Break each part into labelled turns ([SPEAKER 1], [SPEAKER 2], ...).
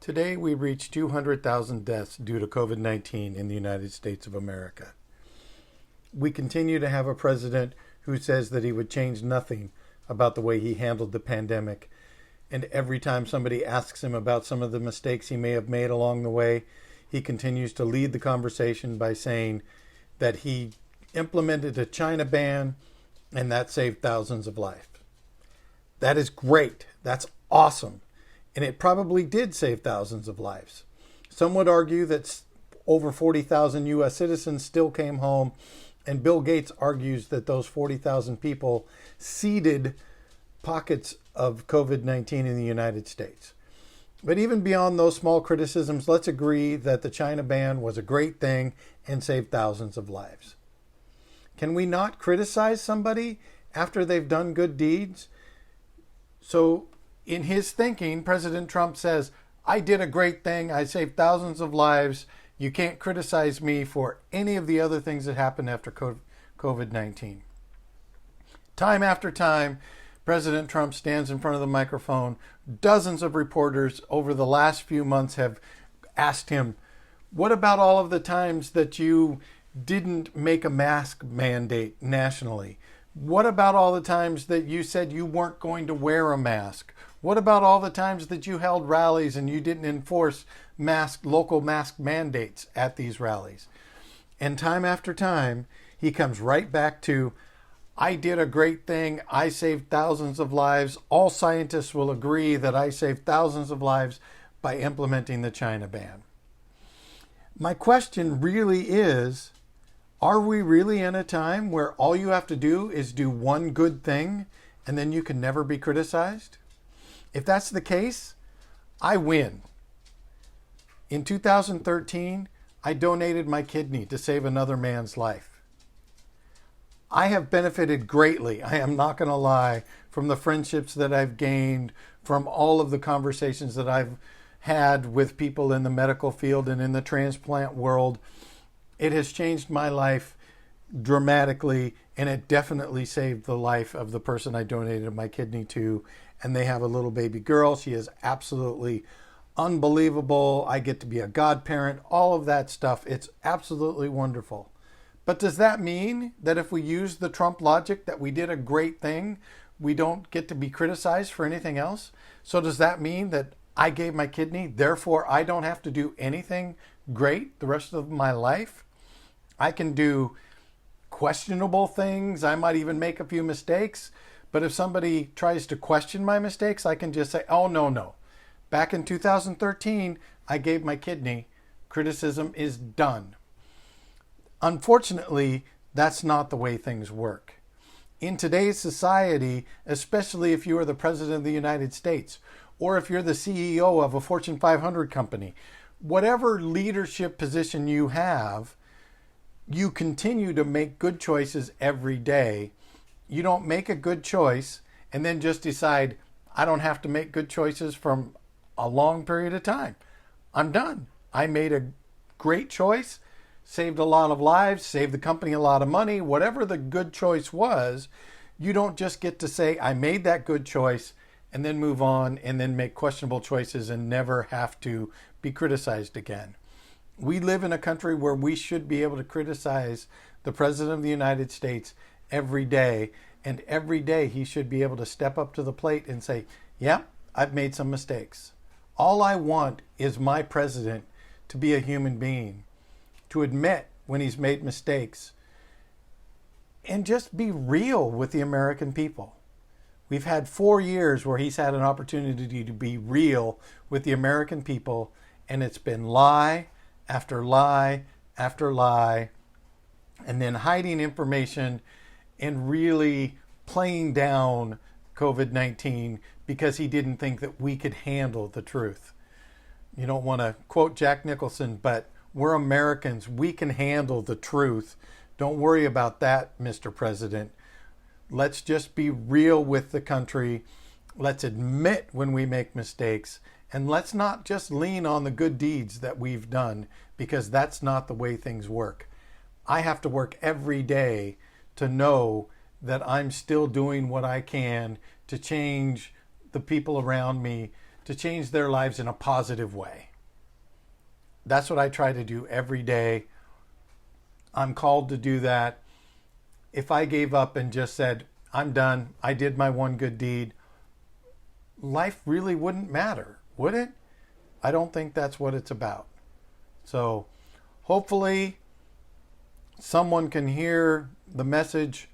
[SPEAKER 1] Today, we reach 200,000 deaths due to COVID-19 in the United States of America. We continue to have a president who says that he would change nothing about the way he handled the pandemic. And every time somebody asks him about some of the mistakes he may have made along the way, he continues to lead the conversation by saying that he implemented a China ban and that saved thousands of lives. That is great. That's awesome. And it probably did save thousands of lives. Some would argue that over 40,000 U.S. citizens still came home, and Bill Gates argues that those 40,000 people seeded pockets of COVID-19 in the United States. But even beyond those small criticisms, let's agree that the China ban was a great thing and saved thousands of lives. Can we not criticize somebody after they've done good deeds? So in his thinking, President Trump says, I did a great thing. I saved thousands of lives. You can't criticize me for any of the other things that happened after COVID-19. Time after time, President Trump stands in front of the microphone. Dozens of reporters over the last few months have asked him, what about all of the times that you didn't make a mask mandate nationally? What about all the times that you said you weren't going to wear a mask? What about all the times that you held rallies and you didn't enforce local mask mandates at these rallies? And time after time, he comes right back to, I did a great thing. I saved thousands of lives. All scientists will agree that I saved thousands of lives by implementing the China ban. My question really is, are we really in a time where all you have to do is do one good thing and then you can never be criticized? If that's the case, I win. In 2013, I donated my kidney to save another man's life. I have benefited greatly, I am not going to lie, from the friendships that I've gained, from all of the conversations that I've had with people in the medical field and in the transplant world. It has changed my life dramatically, and it definitely saved the life of the person I donated my kidney to. And they have a little baby girl. She is absolutely unbelievable. I get to be a godparent, all of that stuff. It's absolutely wonderful. But does that mean that if we use the Trump logic that we did a great thing, we don't get to be criticized for anything else? So does that mean that I gave my kidney, therefore I don't have to do anything great the rest of my life? I can do questionable things. I might even make a few mistakes. But if somebody tries to question my mistakes, I can just say, oh, no. Back in 2013, I gave my kidney. Criticism is done. Unfortunately, that's not the way things work. In today's society, especially if you are the President of the United States, or if you're the CEO of a Fortune 500 company, whatever leadership position you have, you continue to make good choices every day. You don't make a good choice and then just decide, I don't have to make good choices from a long period of time. I'm done. I made a great choice, saved a lot of lives, saved the company a lot of money. Whatever the good choice was, you don't just get to say, I made that good choice and then move on and then make questionable choices and never have to be criticized again. We live in a country where we should be able to criticize the President of the United States every day, and every day he should be able to step up to the plate and say, yeah, I've made some mistakes. All I want is my president to be a human being, to admit when he's made mistakes, and just be real with the American people. We've had 4 years where he's had an opportunity to be real with the American people, and it's been lie after lie after lie, and then hiding information and really playing down COVID-19 because he didn't think that we could handle the truth. You don't want to quote Jack Nicholson, but we're Americans. We can handle the truth. Don't worry about that, Mr. President. Let's just be real with the country. Let's admit when we make mistakes. And let's not just lean on the good deeds that we've done, because that's not the way things work. I have to work every day to know that I'm still doing what I can to change the people around me, to change their lives in a positive way. That's what I try to do every day. I'm called to do that. If I gave up and just said, I'm done, I did my one good deed, life really wouldn't matter, would it? I don't think that's what it's about. So hopefully someone can hear the message.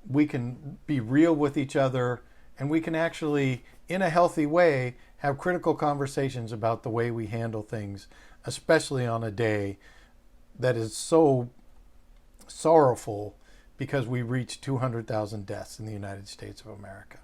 [SPEAKER 1] We can be real with each other, and we can actually, in a healthy way, have critical conversations about the way we handle things, especially on a day that is so sorrowful because we reached 200,000 deaths in the United States of America.